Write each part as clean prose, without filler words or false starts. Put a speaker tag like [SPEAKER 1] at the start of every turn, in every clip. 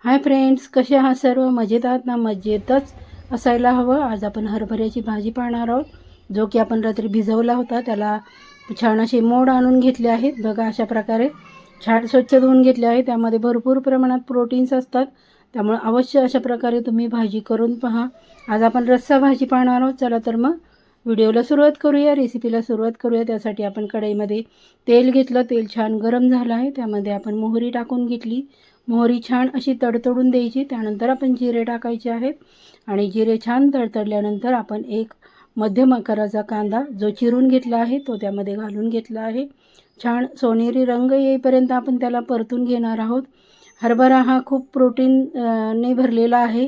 [SPEAKER 1] Hi friends, कसे आहात सर्व? मजेत आहात ना? मजेतच असायला हवं. आज आपण हरभऱ्याची भाजी पाहणार आहोत, जो की आपण रात्री भिजवला होता. त्याला छान असे मोड आणून घेतले आहेत. बघा, अशा प्रकारे छान स्वच्छ धुवून घेतले आहे. त्यामध्ये भरपूर प्रमाणात प्रोटीन्स असतात, त्यामुळे अवश्य अशा प्रकारे तुम्ही भाजी करून पहा. आज आपण रस्सा भाजी पाहणार आहोत. चला तर मग व्हिडिओला सुरुवात करूया, रेसिपीला सुरुवात करूया. त्यासाठी आपण कढईमध्ये तेल घेतलं. तेल छान गरम झालं आहे. त्यामध्ये आपण मोहरी टाकून घेतली. मोहरी छान अशी तडतडून द्यायची. त्यानंतर आपण जिरे टाकायचे आहेत आणि जिरे छान तडतडल्यानंतर आपण एक मध्यम आकाराचा कांदा जो चिरून घेतला आहे तो त्यामध्ये घालून घेतला आहे. छान सोनेरी रंग येईपर्यंत आपण त्याला परतून घेणार आहोत. हरभरा हा खूप प्रोटीन ने भरलेला आहे,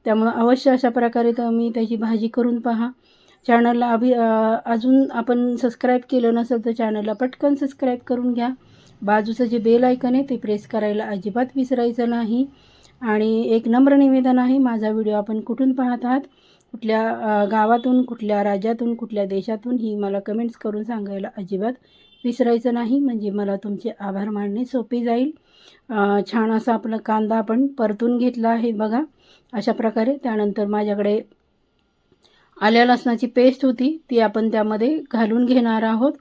[SPEAKER 1] त्यामुळे अवश्य अशा प्रकारे तुम्ही त्याची भाजी करून पहा. चॅनलला अजून आपण सबस्क्राईब केलं नसेल तर चॅनलला पटकन सबस्क्राईब करून घ्या. बाजूचं जे बेल आयकन आहे ते प्रेस करायला अजिबात विसरायचं नाही. आणि एक नम्र निवेदन आहे, माझा व्हिडिओ आपण कुठून पाहत आहात, कुठल्या गावातून, कुठल्या राज्यातून, कुठल्या देशातून, ही मला कमेंट्स करून सांगायला अजिबात विसरायचं नाही, म्हणजे मला तुमचे आभार मानणे सोपे जाईल. छान असा आपला कांदा आपण परतून घेतला आहे बघा, अशा प्रकारे. त्यानंतर माझ्याकडे आल्या लसणाची पेस्ट होती, ती आपण त्यामध्ये घालून घेणार आहोत.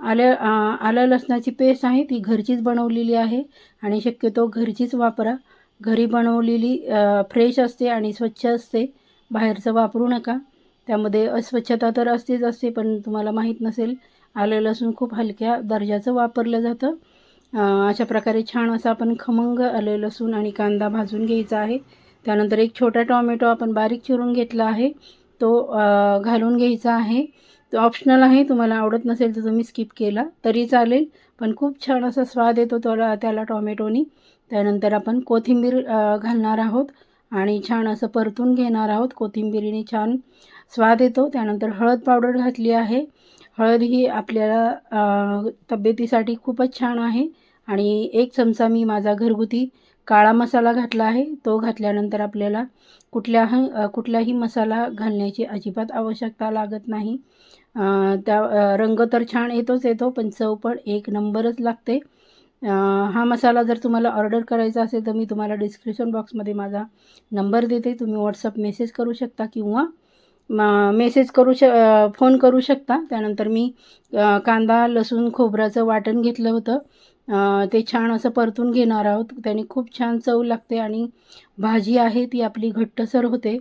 [SPEAKER 1] आलं लसणाची पेस्ट आहे ती घरचीच बनवलेली आहे आणि शक्यतो घरचीच वापरा. घरी बनवलेली फ्रेश असते आणि स्वच्छ असते, बाहेरचं वापरू नका. त्यामध्ये अस्वच्छता तर असतेच असते, पण तुम्हाला माहीत नसेल, आलं लसूण खूप हलक्या दर्जाचं वापरलं जातं. अशा प्रकारे छान असं आपण खमंग आलं लसूण आणि कांदा भाजून घ्यायचा आहे. त्यानंतर एक छोटा टॉमॅटो आपण बारीक चिरून घेतला आहे, तो घालून घ्यायचा आहे. तो ऑप्शनल आहे, तुम्हाला आवडत नसेल तर तुम्ही स्किप केला तरी चालेल, पण खूप छान असा स्वाद येतो त्याला टॉमॅटोनी. त्यानंतर आपण कोथिंबीर घालणार आहोत आणि छान असं परतून घेणार आहोत. कोथिंबीरीने छान स्वाद येतो. त्यानंतर हळद पावडर घातली आहे. हळद ही आपल्याला तब्येतीसाठी खूपच छान आहे आणि एक चमचा मी माझा घरगुती काळा मसाला घातला आहे. तो घातल्यानंतर आपल्याला कुठलाही मसाला घालण्याची अजिबात आवश्यकता लागत नाही. रंग तर छान येतो, पण चव पण एक नंबरच लागते. हा मसाला जर तुम्हाला ऑर्डर करायचा असेल तर मी तुम्हाला डिस्क्रिप्शन बॉक्समध्ये माझा नंबर देते, तुम्ही व्हॉट्सअप मेसेज करू शकता किंवा फोन करू शकता. त्यानंतर मी कांदा लसूण खोबऱ्याचं वाटण घेतलं होतं, ते छान असं परतून घेणार आहोत. त्याने खूप छान चव लागते आणि भाजी आहे ती आपली घट्टसर होते.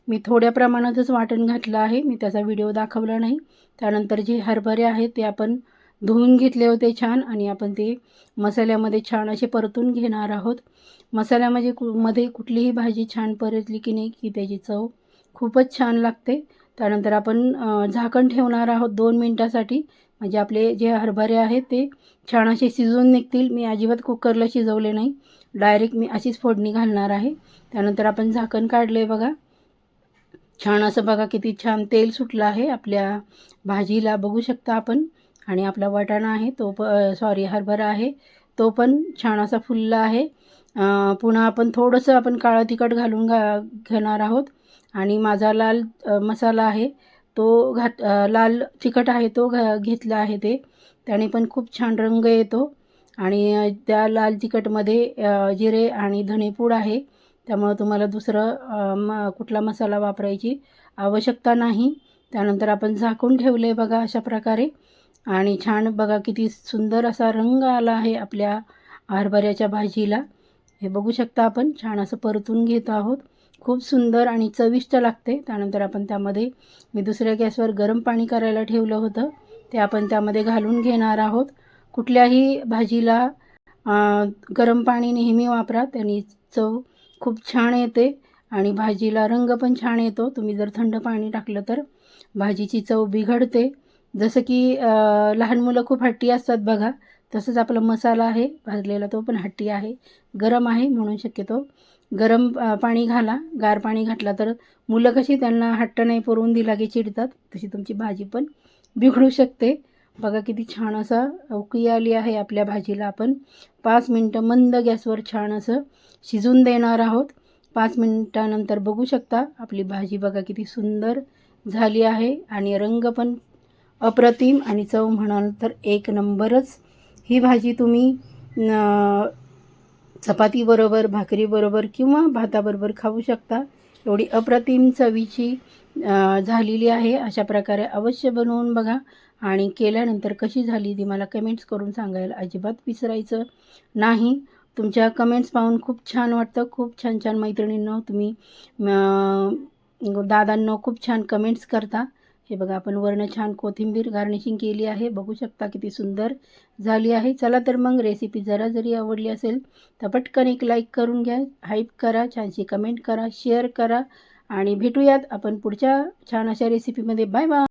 [SPEAKER 1] मी थोड्या प्रमाणातच वाटण घातलं आहे, मी त्याचा व्हिडिओ दाखवला नाही. त्यानंतर जे हरभरे आहेत ते आपण धुवून घेतले होते छान, आणि आपण ते मसाल्यामध्ये छान असे परतून घेणार आहोत. मध्ये कुठलीही भाजी छान परतली की नाही की त्याची चव खूपच छान लागते. त्यानंतर आपण झाकण ठेवणार आहोत 2 मिनटासाठी, म्हणजे आपले जे हरभरे आहेत ते छान असे शिजून निघतील. मी अजिबात कुकरला शिजवले नाही, डायरेक्ट मी अशीच फोडणी घालणार आहे. त्यानंतर आपण झाकण काढले बघा, छान असं बघा किती छान तेल सुटलं आहे आपल्या भाजीला, बघू शकता आपण. आणि आपला वाटाणा आहे तो हरभरा आहे तो पण छान असा फुलला आहे. पुन्हा आपण थोडंसं आपण काळं तिखट घालून घेणार आहोत. आणि माझा लाल मसाला आहे तो लाल तिखट आहे तो घेतला आहे, त्याने पण खूप छान रंग येतो. आणि त्या लाल तिखटमध्ये जिरे आणि धणेपूड आहे, त्यामुळे तुम्हाला दुसरं कुठला मसाला वापरायची आवश्यकता नाही. त्यानंतर आपण झाकून ठेवले बघा अशा प्रकारे, आणि छान बघा किती सुंदर असा रंग आला आहे आपल्या हरभऱ्याच्या भाजीला. हे बघू शकता आपण, छान असं परतून घेत आहोत. खूप सुंदर आणि चविष्ट लागते. त्यानंतर आपण त्यामध्ये मी दुसऱ्या गॅसवर गरम पाणी करायला ठेवलं होतं, ते आपण त्यामध्ये घालून घेणार आहोत. कुठल्याही भाजीला गरम पाणी नेहमी वापरा, त्यांनी चव खूप छान येते आणि भाजीला रंग पण छान येतो. तुम्ही जर थंड पाणी टाकलं तर भाजीची चव बिघडते. जसं की लहान मुलं खूप हट्टी असतात बघा, तसंच आपला मसाला आहे भाजलेला तो पण हट्टी आहे, गरम आहे, म्हणून शक्यतो गरम पाणी घाला. गार पाणी घातला तर मुलं कशी त्यांना हट्ट नाही पुरवून दिला की चिडतात, तशी तुमची भाजी पण बिघडू शकते. बघा किती छान असा उकळी आली आहे आपल्या भाजीला. आपण 5 मिनटं मंद गॅसवर छान असं शिजून देणार आहोत. 5 मिनटानंतर बघू शकता आपली भाजी बघा किती सुंदर झाली आहे आणि रंग पण अप्रतिम आणि चव म्हणाल तर एक नंबरच. ही भाजी तुम्ही चपातीबरोबर, भाकरीबरोबर किंवा भाताबरोबर खाऊ शकता. एवढी अप्रतिम चवीची झालेली आहे. अशा प्रकारे अवश्य बनवून बघा आणि केल्यानंतर कशी झाली ती मला कमेंट्स करून सांगायला अजिबात विसरायचं नाही. तुमच्या कमेंट्स पाहून खूप छान वाटतं. खूप छान छान मैत्रिणींनो तुम्ही दादांनो खूप छान कमेंट्स करता. हे बघा आपण वरनं छान कोथिंबीर गार्निशिंग केली आहे. बघू शकता किती सुंदर झाली आहे. चला तर मग रेसिपी जरा जरी आवडली असेल तर पटकन एक लाईक करून घ्या, हाईप करा, छानशी कमेंट करा, शेअर करा आणि भेटूयात आपण पुढच्या छान अशा रेसिपीमध्ये. Bye bye.